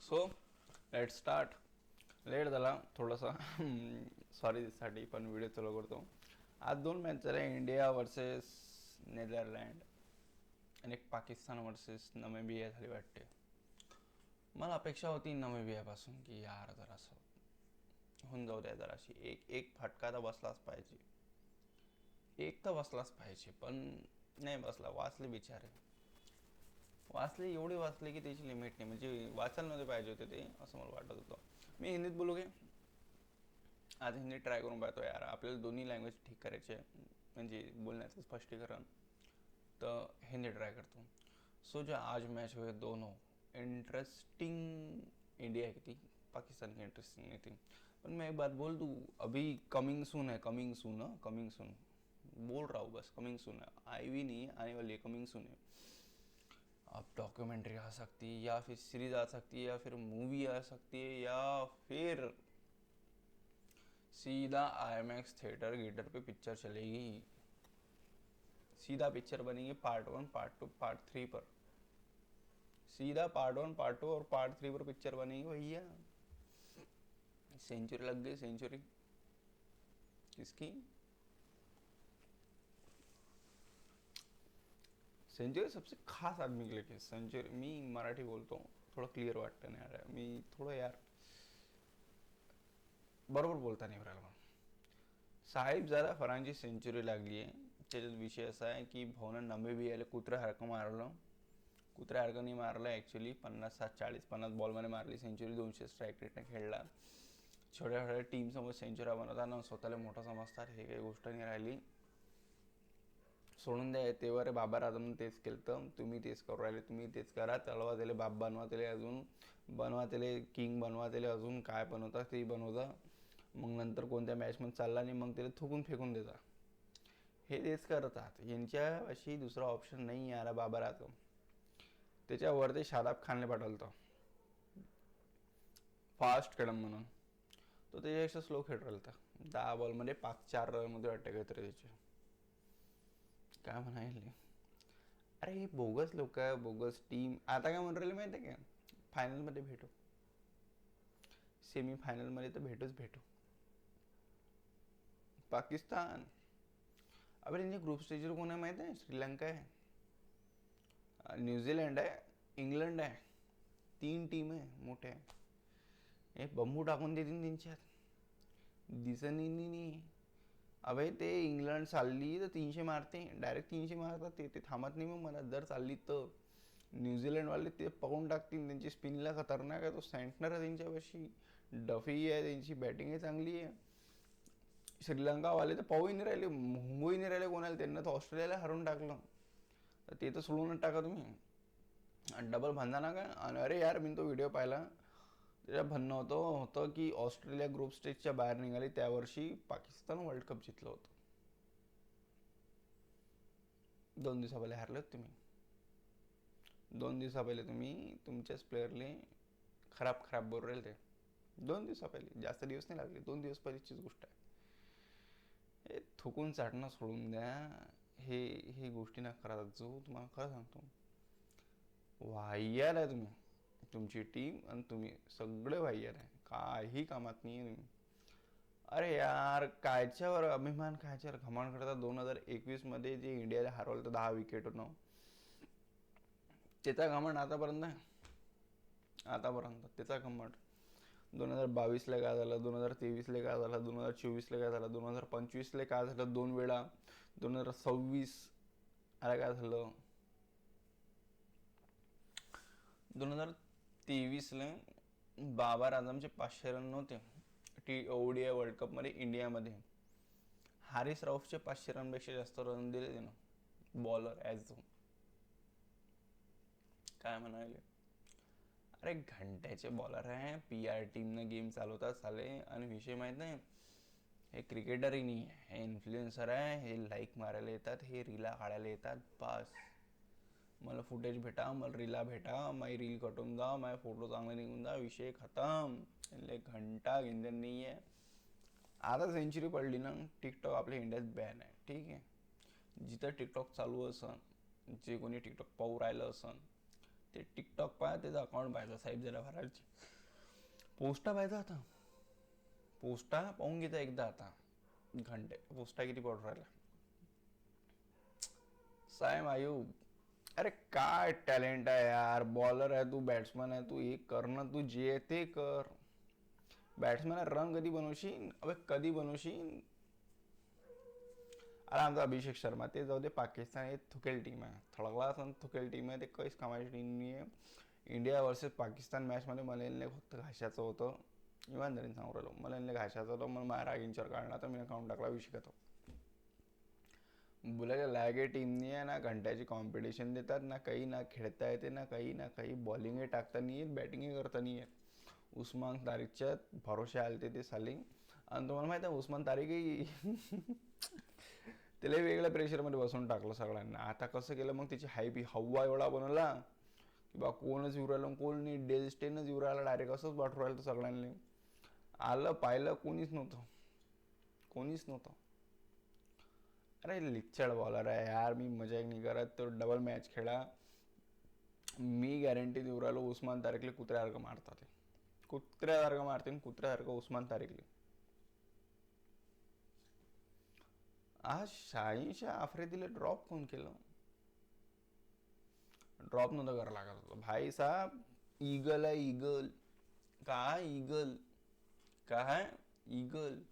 So let start. Late झाला थोडासा sorry त्यासाठी, पण व्हिडिओ चालू करतो. आज 2 मॅच झाल्या, इंडिया वर्सेस नेदरलँड आणि एक पाकिस्तान वर्सेस नमिबिया झाली वाटते. मला अपेक्षा होती नमिबियापासून की यार जरा असं होऊन जाऊ द्या, जराशी एक फटका तर बसलाच पाहिजे, एक तर बसलाच पाहिजे. पण नाही बसला. वाचले बिचारे, वाचले, एवढे वाचले की त्याची लिमिट नाही. म्हणजे वाचायला नव्हते पाहिजे होते ते, असं मला वाटत होतं. मी हिंदीत बोलू घे. आज हिंदी ट्राय करून पाहतो यार. आपल्याला दोन्ही लँग्वेज ठीक करायचे, म्हणजे बोलण्याचं स्पष्टीकरण. तर हिंदी ट्राई करता हूँ. सो जो आज मैच हुए दोनों इंटरेस्टिंग, इंडिया की थी, पाकिस्तान की इंटरेस्टिंग नहीं थी. पर मैं एक बात बोल दूँ, अभी कमिंग सून है, कमिंग सून है, कमिंग सून बोल रहा हूँ बस, कमिंग सून है. आई भी नहीं है, आने वाली है, कमिंग सून है. अब डॉक्यूमेंट्री आ सकती है, या फिर सीरीज आ सकती है, या फिर मूवी आ सकती है, या फिर सीधा IMAX थिएटर गीटर पे पिक्चर चलेगी. सीधा पिक्चर बनेगी पार्ट 1, पार्ट 2, पार्ट 3 पर. सीधा पार्ट 1, पार्ट 2 और पार्ट 3 पर पिक्चर बनेगी भैया. सेंचुरी लग गई, सेंचुरी किसकी? सेंचुरी सबसे खास आदमी के लिए. सेंचुरी, मी मराठी बोलतो हूँ, थोडं क्लिअर वाटतं नाही यार. मी थोडं यार बरोबर बोलता नाही राहिला. साहेब जरा फरांची सेंचुरी लागली आहे. त्याच्यात विषय असा आहे की भाऊनं नमिबियाला कुत्र्यासारखं मारलं. कुत्र्यासारखं नाही मारलं ॲक्च्युली. 50-60-40-50 बॉलमध्ये मारली सेंचुरी. 200 स्ट्राईक रेटने खेळला. छोट्या छोट्या टीमसमोर सेंचुऱ्या बनवताना स्वतःला मोठं समजतात, हे काही गोष्ट नाही राहिली. सोडून द्या. तेव्हा रे बाबर आझमनं तेच केलं, तर तुम्ही तेच करू राहिले. तुम्ही तेच करा. तलवा त्याला बाप बनवा, त्याला अजून बनवा, त्याला किंग बनवा, त्याला अजून काय बनवता ते बनवता. मग नंतर कोणत्या मॅचमध्ये चालला नाही, मग त्याला थुकून फेकून देता. हे तेच करतात. यांच्यापाशी दुसरा ऑप्शन नाही यार. बाबर आझम त्याच्यावर ते शादाब खानला पाठवलं फास्ट खेळम म्हणून. तो त्याच्यापेक्षा स्लो खेळ राहिला. 10 बॉलमध्ये 4 रनमध्ये वाटते काहीतरी त्याचे. काय म्हणाले, अरे हे बोगस लोक, बोगस टीम. आता काय म्हणून राहिले माहिती आहे का? फायनलमध्ये भेटू, सेमीफायनलमध्ये तर भेटू. पाकिस्तान. अबे त्यांच्या ग्रुप स्टेजवर कोण आहे माहिती आहे? श्रीलंका आहे, न्यूझीलंड आहे, इंग्लंड आहे. 3 टीम आहे मोठ्या. हे बंबू टाकून देतील त्यांच्यात, दिसणी नाही. अबे ते इंग्लंड चालली तर 300 मारते, डायरेक्ट 300 मारतात. ते थांबत नाही. मग मला जर चालली तर न्यूझीलंडवाले ते पकडून टाकतील. त्यांची स्पिनला खतरनाक आहे. तो सँटनर आहे त्यांच्यापाशी, डफी आहे, त्यांची बॅटिंग आहे चांगली आहे. श्रीलंकावाले तर पाहूही नाही राहिले, मुंबई नाही राहिले कोणाला. त्यांना तर ऑस्ट्रेलियाला हरवून टाकलं. तर ते तर सोडूनच टाका तुम्ही. आणि डबल भन्ना ना काय. आणि अरे यार, मी तो व्हिडिओ पाहिला, त्याच्या म्हणणं होतं की ऑस्ट्रेलिया ग्रुप स्टेजच्या बाहेर निघाली त्या वर्षी पाकिस्तान वर्ल्ड कप जिंकलं होतं. 2 दिवसा पहिले हारले होते तुम्ही. 2 दिवसा पहिले तुम्ही तुमच्याच प्लेअरले खराब बोलू राहिले. ते 2 दिवसा पहिले, जास्त दिवस नाही लागले. 2 दिवस पहिलीचीच गोष्ट आहे. हे थुकून चाटणं सोडून द्या. हे गोष्टी ना करा. जो तुम्हाला खरं सांगतो, वाह्यार आहे तुम्ही, तुमची टीम आणि तुम्ही सगळे वाह्यार आहे. काही कामात नाही आहे तुम्ही. अरे यार, कायच्यावर अभिमान, कायच्यावर घमंड करता? 2021 जे इंडियाला हरवलं तर 10 विकेटनं, त्याचा घमंड आतापर्यंत त्याचा घमंड. 2022ला काय झालं, 2023ला काय झालं, 2024ला काय झालं, 2025ला काय झालं 2 वेळा, 2026 अरे काय झालं, 2023ला बाबर आझमचे 500 रन नव्हते ODI वर्ल्ड कपमध्ये इंडियामध्ये. हारिस रऊफचे 500 रनपेक्षा जास्त रन दिले त्यानं, बॉलर ॲज. काय म्हणाले, अरे घंट्याचे बॉलर आहे. PR टीमनं गेम चालवतात चाले. आणि विषय माहीत नाही, हे क्रिकेटरही नाही आहे, हे इन्फ्लुएन्सर आहे. हे लाईक मारायला येतात, हे रीला काढायला येतात. बस मला फुटेज भेटा, मला रीला भेटा, माझी रील कटून जा, माझे फोटो चांगले निघून जा, विषय खतम. घंटा गिंजन नाही आहे. आता सेंचुरी पडली ना, टिकटॉक आपल्या इंडियात बॅन आहे. ठीक आहे. जिथं टिकटॉक चालू असन, जे कोणी टिकटॉक पाहू राहिलं असन, ते टिकटॉक पाहा, त्याचं अकाउंट पाहायचं, साहेब जरा भरायची. पोस्टा पाहायचा आता, पोस्टा पाहून घेता एकदा आता. घंटे पोस्टा किती पडून राहिला. सायम आयुब, अरे काय टॅलेंट आहे यार, बॉलर आहे तू, बॅट्समन आहे तू, एक कर ना तू, जे ते कर. बॅट्समॅन रन कधी बनवशील, अबे कधी बनवशील. अरे आमचा अभिषेक शर्मा, ते जाऊ दे, पाकिस्तान एक थुकेल टीम आहे, थळकला असं थुकेल टीम आहे, ते काहीच कामाची टीम नाही आहे. इंडिया वर्सेस पाकिस्तान मॅचमध्ये मला फक्त घाशाचं होतं, इमानदारीने सांगू राहिलो, मला घाशाचं होतं, मग माझ्या रागिंचर काढला तर मी अकाउंट टाकला, विषय खतम. बोलायला लागे टीम नाही आहे ना, घंट्याची कॉम्पिटिशन देतात ना, काही ना खेळता येते ना, काही बॉलिंगही टाकता नाही येत, बॅटिंगही करता नाही येत. उस्मान तारिकच्या भरोसे आलते ते साली. आणि तुम्हाला माहिती आहे उस्मान तारिकही त्याला वेगळ्या प्रेशरमध्ये बसून टाकलं सगळ्यांना. आता कसं केलं मग, त्याची हवा एवढा बनवला की बा कोणच येऊ राहिलं, कोण नाही, डेल स्टेनच येऊ राहिला डायरेक्ट, असंच पाठवू राहिलं सगळ्यांनी. आलं पाहिलं कोणीच नव्हतं. अरे लिक्चड बॉलर आहे यार, मी मजा नाही करत, तो डबल मॅच खेळा. मी गॅरंटी देऊ राहिलो, उस्मान तारिकले कुत्र्यासारखं मारतात, कुत्र्यासारखं उस्मान तारिकले. आज शाहीच्या आफ्रिदीला ड्रॉप कोण केलं, ड्रॉप नव्हतं करायला लागत होतं भाई साहब. ईगल आहे ईगल, काय ईगल.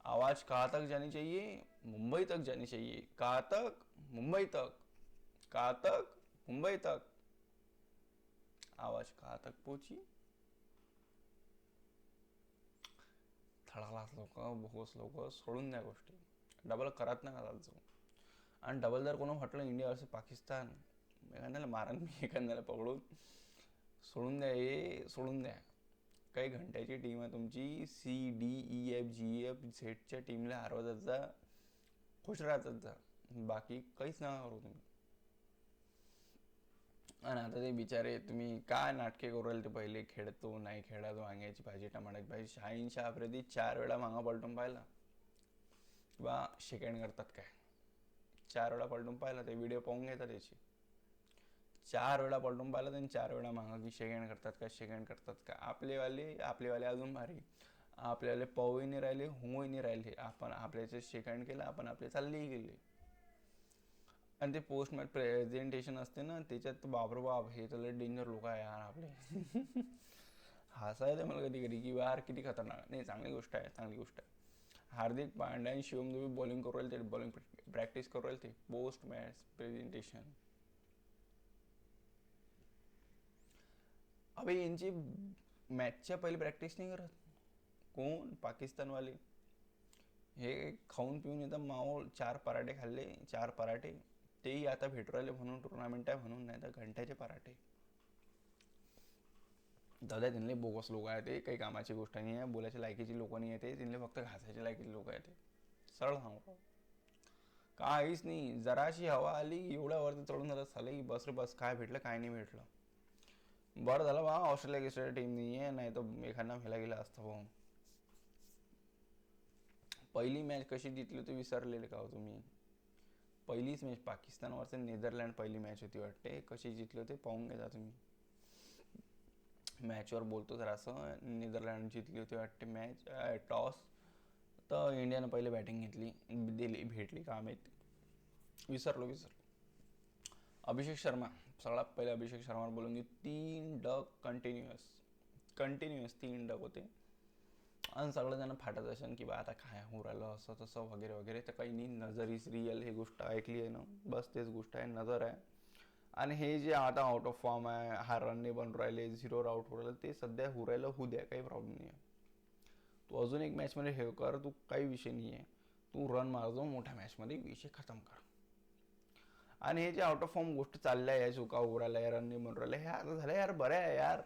आवाज कहाँ तक जानी चाहिए, मुंबई तक जानी चाहिए. कहाँ तक, मुंबई तक. आवाज कहाँ तक पोची. थळालाच लोक, भोगस लोक, सोडून द्या गोष्टी, डबल करत नका जाऊ. आणि डबल जर कोणा म्हटलं इंडिया वर्सेस पाकिस्तान, एखाद्याला मारण, मी एखाद्याला पकडून, सोडून द्या. काही घंट्याची टीम आहे तुमची, CDEFGFZच्या टीमला हरवत जा, खुश राहतात जा, बाकी काहीच नका करू तुम्ही. आणि आता ते बिचारे तुम्ही काय नाटके करू राहिले, ते पहिले खेळतो नाही खेळतो, वांग्याची भाजी, टमाट्याची भाजी. शाहीन शाह आफ्रिदी 4 वेळा मागा पलटून पाहिला किंवा सेकंड करतात काय, 4 वेळा पलटून पाहिला, ते व्हिडिओ पाहून घेतात त्याची. 4 वेळा पलटून पाहिलं त्यांनी, 4 वेळा मागा की सेकंड करतात का. आपलेवाले अजून भारी, आपल्याला पाहूही नाही राहिले, होऊही नाही राहिले, आपण आपल्याचे सेकंड केलं, आपण आपले चाललेही गेले. आणि ते पोस्ट मॅच प्रेझेंटेशन असते ना, त्याच्यात बापरे बाप, हे तर डेंजर लोक आहे यार आपले. हसायचं मला कधी की यार किती खतरनाक. नाही, चांगली गोष्ट आहे. हार्दिक पांड्या आणि शिवम दुबे बॉलिंग करू राहिले, ते बॉलिंग प्रॅक्टिस करू राहिले, ते पोस्ट मॅच प्रेझेंटेशन. अबे यांची मॅचच्या पहिले प्रॅक्टिस नाही करत कोण, पाकिस्तानवाले. हे खाऊन पिऊन येतं माहोल, 4 पराठे खाल्ले, 4 पराठे, तेही आता भेटू राहिले म्हणून टुर्नामेंट आहे म्हणून, नाही तर घंट्याचे पराठे. दादा त्यांना बोगस लोक आहे, ते काही कामाची गोष्ट नाही आहे, बोलायच्या लायकीची लोक नाही आहे ते, त्यांना फक्त घासायच्या लायकीची लोक आहे ते. सरळ सांगू, काहीच नाही. जराशी हवा आली एवढ्या वरती चढून जातात साले की बस रे बस, काय भेटलं काय नाही भेटलं. बरं झालं बा ऑस्ट्रेलिया टीम नाही आहे, नाही तर एखादा फेला गेला असतं भाऊ. पहिली मॅच कशी जिंकली होती विसरलेले का हो तुम्ही. पहिलीच मॅच पाकिस्तान वर्सेस नेदरलँड पहिली मॅच होती वाटते, कशी जिंकली होती पाहून घ्या तुम्ही. मॅचवर बोलतो जरासं, नेदरलँड जिंकली होती वाटते मॅच. टॉस तर इंडियानं पहिले बॅटिंग घेतली, भेटली का माहिती, विसरलो. अभिषेक शर्मा, सगळ्यात पहिले अभिषेक शर्मावर बोलून घेऊ. 3 डक कंटिन्युअस 3 डक होते. आणि सगळेजण फाटत असेल की बा आता काय होऊ राहिलं असं तसं वगैरे. तर काही नाही, नजर इज रिअल, हे गोष्ट ऐकली आहे ना, बस तेच गोष्ट आहे, नजर आहे. आणि हे जे आता आउट ऑफ फॉर्म आहे, हा रन नाही बनून राहिले, 0 आउट होऊ राहिलं, ते सध्या होऊ राहिलं, होऊ द्या, काही प्रॉब्लेम नाही आहे. तू अजून एक मॅचमध्ये हे कर, तू काही विषय नाही आहे, तू रन मारजो मोठ्या मॅचमध्ये, विषय खतम कर. आणि हे जे आउट ऑफ फॉर्म गोष्ट चालल्या आहे, चुका होऊ राहिल्या, रन नाही बनून राहिलं, हे आता झालं यार, बरं आहे यार,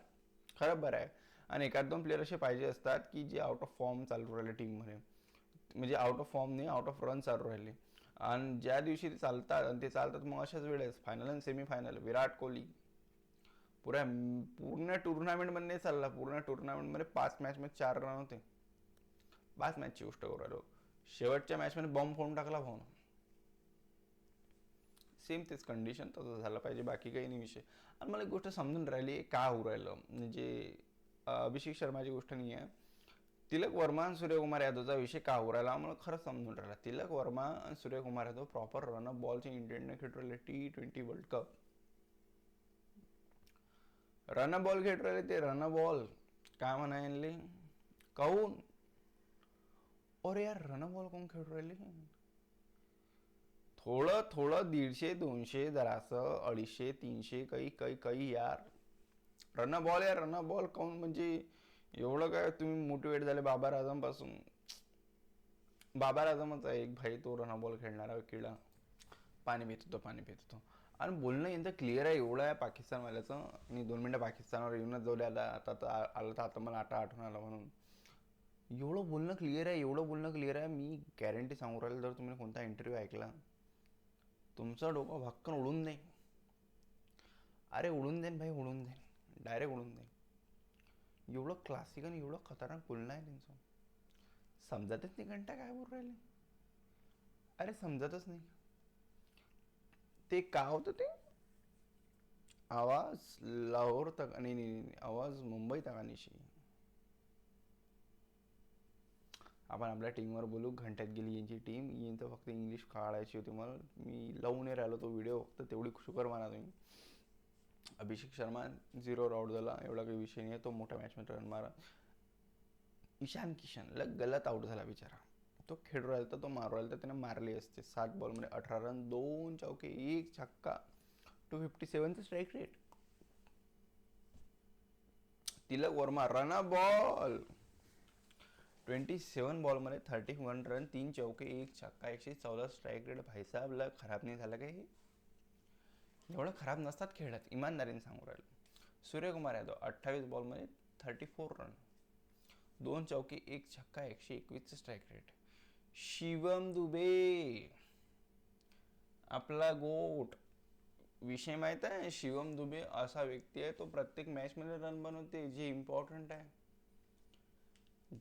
खरं बरं आहे. आणि 1-2 प्लेयर असे पाहिजे असतात की जे आउट ऑफ फॉर्म चालू राहिले टीममध्ये, म्हणजे आउट ऑफ फॉर्म नाही, आउट ऑफ रन चालू राहिले. आणि ज्या दिवशी ते चालतात मग अशाच वेळेस फायनल आणि सेमीफायनल. विराट कोहली पूर्ण टुर्नामेंटमध्ये नाही चालला, पूर्ण टुर्नामेंटमध्ये 5 मॅचमध्ये 4 रन होते. 5 मॅचची गोष्ट करू राहिलो, शेवटच्या मॅचमध्ये बॉम्ब फोडून टाकला भाऊ. सेम तेच कंडिशन तसं झालं पाहिजे, बाकी काही नाही विषय. आणि मला एक गोष्ट समजून राहिली का होऊ राहिलं, म्हणजे अभिषेक शर्माची गोष्ट नाही आहे, तिलक वर्मा आणि सूर्यकुमार यादवचा विषय का होऊ राहिला मला खरंच समजून राहिला. तिलक वर्मा आणि सूर्यकुमार यादव प्रॉपर रन बॉलचे इंटेंटने खेळून राहिले. T20 world cup run ball खेळून राहिले ते, रन बॉल काय म्हणाले काहून. अरे यार रन बॉल कोण खेळून राहिले, थोडं थोडं 150 200 जरासं 250 300 काही काही काही यार. रन बॉल यार रन बॉल काऊन, म्हणजे एवढं काय तुम्ही मोटिवेट झाले बाबर आझम पासून. बाबर आझमच आहे एक भाई, तो रन बॉल खेळणारा किडा. पाणी पित होतो पाणी पित होतो. आणि बोलणं यांचं क्लिअर आहे एवढं आहे पाकिस्तानवाल्याचं. मी 2 मिनटं पाकिस्तानवर येऊनच जाऊ आला आता आलं तर आता मला आठवण आलं म्हणून. एवढं बोलणं क्लिअर आहे, एवढं बोलणं क्लिअर आहे. मी गॅरंटी सांगू राहिलो, जर तुम्ही कोणता इंटरव्ह्यू ऐकला तुमचं डोकं भक्कन उडून देईन. अरे उडून देईन भाई, उडून देईन, डायरेक्ट उडून देईन. एवढं क्लासिक आणि एवढं खतरनाक बोलणं आहे त्यांचं. समजतच नाही घंटा काय बोल राहिले. अरे समजतच नाही. ते का होतं ते आवाज लाहोर तक नाही, आवाज मुंबई तक आणायची. आपण आपल्या टीमवर बोलू. घंट्यात गेली यांची टीम, यांचं फक्त इंग्लिश काढायची होती मला. मी लावून राहिलो तो व्हिडिओ, फक्त तेवढी शुकर माना तुम्ही. अभिषेक शर्मा 0 आउट झाला, एवढा काही विषय नाही आहे. तो मोठ्या मॅचमध्ये रन मारा. ईशान किशन लग गलत आउट झाला बिचारा. तो खेळू राहिला तर तो मारू राहिला तर त्याने मारली असते. 7 बॉलमध्ये 18 रन, 2 चौके 1 छक्का, 257चं strike rate. Tilak Varma run ball 27 बॉलमध्ये 31 रन, 3 चौके 1 छक्का, 114 स्ट्राईक रेट. भाईसाहेब लग खराब नाही झालं काही, एवढं खराब नसतात खेळत, इमानदारीने सांगू राहिलो. सूर्यकुमार यादव 28 बॉलमध्ये 34 रन, 2 चौके 1 छक्का, 121चं स्ट्राईक रेट. शिवम दुबे आपला गोट. विषय माहीत आहे, शिवम दुबे असा व्यक्ती आहे, तो प्रत्येक मॅचमध्ये रन बनवते जे इम्पॉर्टंट आहे.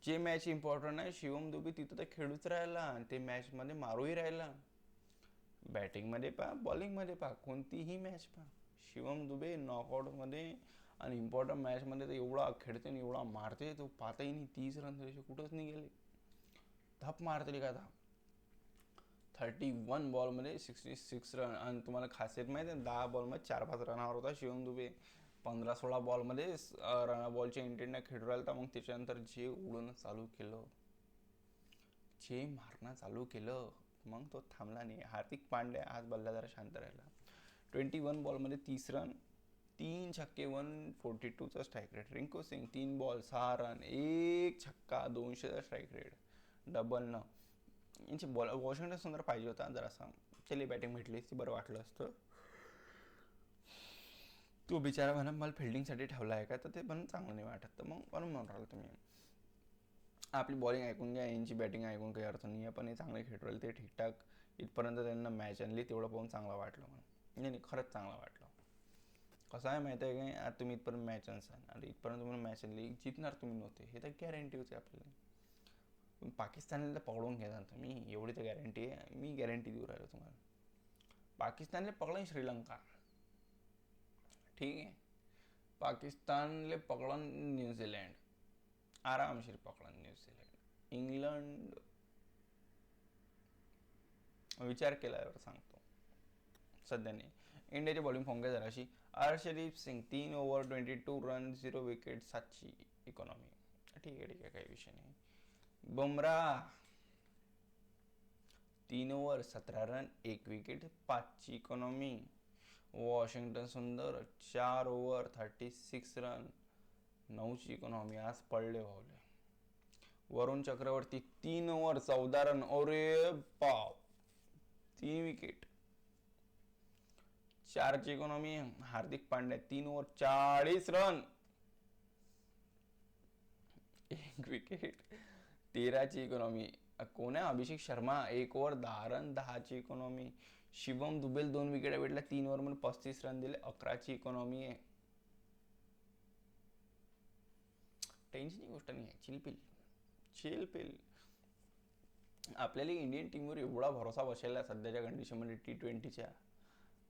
जे मॅच इम्पॉर्टंट आहे शिवम दुबे तिथं तर खेळूच राहिला आणि ते मॅचमध्ये मारूही राहिला. बॅटिंगमध्ये पहा, बॉलिंगमध्ये पहा, कोणतीही मॅच पहा, शिवम दुबे नॉकआउटमध्ये आणि इम्पॉर्टंट मॅचमध्ये तर एवढा खेळते आणि एवढा मारते, तो पाहताही नाही. 30 रन तरी कुठंच नाही गेले, धप मारते का धप. 31 बॉलमध्ये 66 रन. आणि तुम्हाला खासियत माहिती आहे, 10 बॉलमध्ये 4-5 रनावर होता शिवम दुबे. 15-16 बॉलमध्ये रन बॉलच्या इंटेंटने खेळू राहिला. तर मग त्याच्यानंतर जे उडवणं चालू केलं, जे मारणं चालू केलं, मग तो थांबला नाही. हार्दिक पांड्या आज बल्ला जरा शांत राहिला. 21 बॉलमध्ये 30 रन, 3 छक्के, 142चा strike rate. Rinku Singh 3 ball 6 run, 1 छक्का, 200चा स्ट्राईक रेट. डबल न यांची बॉल वॉशिंग्टन सुंदर पाहिजे होता जरासा. चली बॅटिंग भेटली असती बरं वाटलं असतं. तो बिचारा म्हणा मला फिल्डिंगसाठी ठेवला आहे का, तर ते पण चांगलं नाही वाटत. तर मग म्हणून राहिलं तुम्ही आपली बॉलिंग ऐकून घ्या, यांची बॅटिंग ऐकून काही अर्थ नाही आहे. पण हे चांगले खेळू राहिले ते ठीकठाक. इथपर्यंत त्यांना मॅच आणली तेवढं पाहून चांगलं वाटलं मला. नाही खरंच चांगलं वाटलं. कसं आहे माहिती आहे काय, आता तुम्ही इथपर्यंत मॅच आणसाल आणि इथपर्यंत तुम्हाला मॅच आणली, जिंकणार तुम्ही नव्हते हे तर गॅरंटी होती आपल्याला. पाकिस्तानला तर पकडून घ्या तुम्ही, एवढी तर गॅरंटी आहे. मी गॅरंटी देऊ राहिलो तुम्हाला. पाकिस्तानले पकडून श्रीलंका, ठीक आहे. पाकिस्तानले पकडून न्यूझीलंड, आरामशीर पकडून न्यूझीलंड. इंग्लंड विचार केल्यावर सांगतो, सध्या नाही. इंडियाची बॉलिंग फॉर्म काय जराशी. Arshdeep Singh 3 over 22 run, 0 wicket, 7ची इकॉनॉमी. ठीक आहे काही विषय नाही. बुमराह 3 ओव्हर 17 रन, 1 विकेट, 5ची economy. Washington Sundar 4 over 36 run, 9ची economy. आज पडले भावले. वरुण चक्रवर्ती 3 ओव्हर 14 रन, अरे बाप, 3 विकेट, 4ची economy. Hardik Pandya 3 over 40 run, 1 wicket, 13ची इकॉनॉमी. कोण आहे अभिषेक शर्मा 1 ओव्हर 10 रन, 10ची इकॉनॉमी. शिवम दुबेल 2 विकेट भेटल्या 3 ओव्हरमध्ये 35 रन दिले, 11ची इकॉनॉमी आहे. टेन्शनची गोष्ट नाही आहे, चिलपिल. आपल्याला इंडियन टीमवर एवढा भरोसा बसेल सध्याच्या कंडिशनमध्ये T20च्या.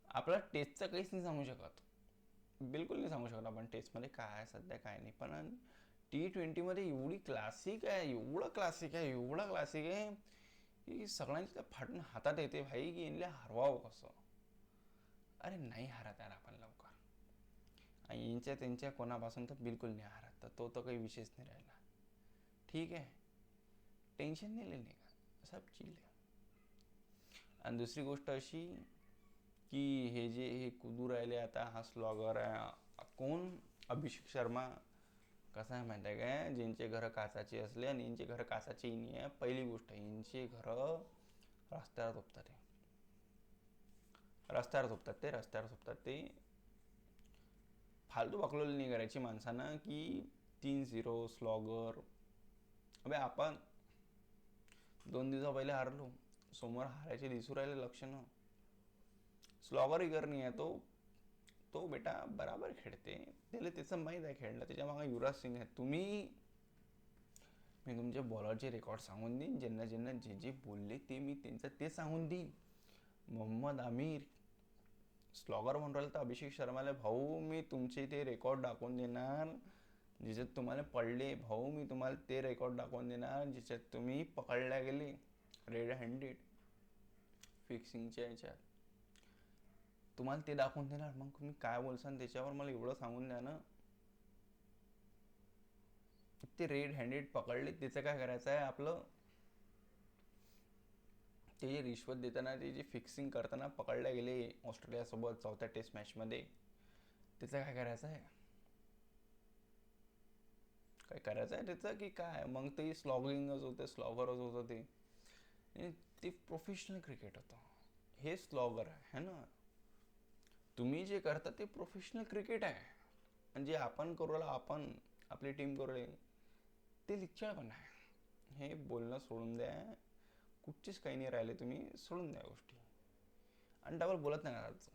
आपला टेस्टचं काहीच नाही सांगू शकत, बिलकुल नाही सांगू शकत आपण टेस्टमध्ये काय आहे सध्या काय नाही. पण T20मध्ये एवढी क्लासिक आहे, एवढं क्लासिक आहे, एवढं क्लासिक आहे की सगळ्यांच्या फाटून हातात येते भाई की यांना हरवावं कसं. अरे नाही हारत यार आपण लवकर, आणि यांच्या त्यांच्या कोणापासून तर बिलकुल नाही हारत, तर तो तर काही विषयच नाही राहिला. ठीक आहे, टेन्शन नाही लेणे का, सब चिल आहे. आणि दुसरी गोष्ट अशी की हे कुदू राहिले आता, हा स्लॉगर आहे कोण, अभिषेक शर्मा. कसं आहे माहिती आहे काय, ज्यांचे घरं काचाची असले आणि यांचे घरं काचाचीही नाही आहे, पहिली गोष्ट यांचे घरं रस्त्यावर झोपतात ते, रस्त्यावर झोपतात ते फालतू बकलोल नाही करायची माणसानं की 3-0 स्लॉगर. अबे आपण 2 दिवसा पहिले हारलो, समोर हारायचे दिसू राहिले लक्षणं. स्लॉगर इगर नाही आहे तो, तो बेटा बराबर खेळते, त्याला त्याचं माहीत आहे खेळलं. त्याच्या मागे युवराज सिंग आहे. मी तुमचे बॉलरचे रेकॉर्ड सांगून देईन, ज्यांना ज्यांना जे जे बोलले ते मी त्यांचं ते सांगून देईन. मोहम्मद आमिर स्लॉगर म्हणून राहिलं तर अभिषेक शर्माला, भाऊ मी तुमचे ते रेकॉर्ड दाखवून देणार ज्याच्यात तुम्हाला पडले, भाऊ मी तुम्हाला ते रेकॉर्ड दाखवून देणार ज्याच्यात तुम्ही पकडल्या गेले रेड हँडेड फिक्सिंगच्या याच्यात, तुम्हाला ते दाखवून देणार. मग तुम्ही काय बोलसान त्याच्यावर, मला एवढं सांगून द्या ना. ते रेड हँडेड पकडले त्याचं काय करायचं आहे आपलं, ते जे रिश्वत देताना, ते जे फिक्सिंग करताना पकडले गेले ऑस्ट्रेलियासोबत 4थ्या टेस्ट मॅचमध्ये, त्याचं काय करायचं आहे, काय करायचं आहे त्याचं की काय. मग ते स्लॉगिंगच होतं, स्लॉगरच होतं ते. ते प्रोफेशनल क्रिकेट होतं, हे स्लॉगर आहे ना. तुम्ही जे करता ते प्रोफेशनल क्रिकेट आहे, आणि जे आपण करू राहिलो, आपण आपली टीम करू राहिली ते लिच्चळ पण आहे. हे बोलणं सोडून द्या, कुठचीच काही नाही राहिले, तुम्ही सोडून द्या गोष्टी आणि डबल बोलत नाही राहायचं.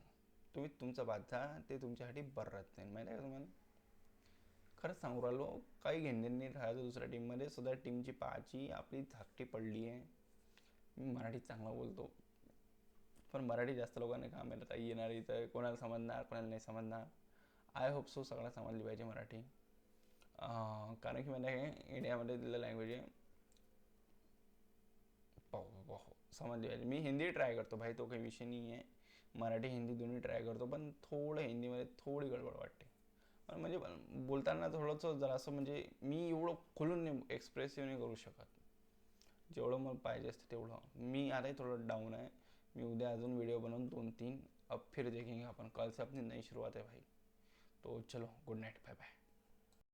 तुम्ही तुमचं बाधा, ते तुमच्यासाठी बरं राहत नाही, माहिती आहे का तुम्हाला. खरंच सांगू राहिलो, काही घेणं नाही राहायचं दुसऱ्या टीममध्ये, सुद्धा टीमची पाहायची, आपली धाकटी पडली आहे. मी मराठीत चांगला बोलतो, पण मराठी जास्त लोकांना काम येणार इथं, कोणाला समजणार कोणाला नाही समजणार. आय होप सो सगळ्यांना समजली पाहिजे मराठी. कारण की मला हे इंडियामध्ये दिलेलं लँग्वेज आहे, समजली पाहिजे. मी हिंदी ट्राय करतो भाई, तो काही विषय नाही आहे. मराठी हिंदी दोन्ही ट्राय करतो, पण थोडं हिंदीमध्ये थोडी गडबड वाटते. पण म्हणजे बोलताना थोडंसं जरासं म्हणजे मी एवढं खोलून नाही एक्सप्रेसिव्ह नाही करू शकत, जेवढं मला पाहिजे असतं तेवढं. मी आताही थोडं डाऊन आहे. मी उद्या अजून व्हिडिओ बनवून 2-3 अब फिर देखेंगे अपन, कल से अपनी नई शुरुआत है भाई. तो चलो, गुड नाइट, बाय बाय.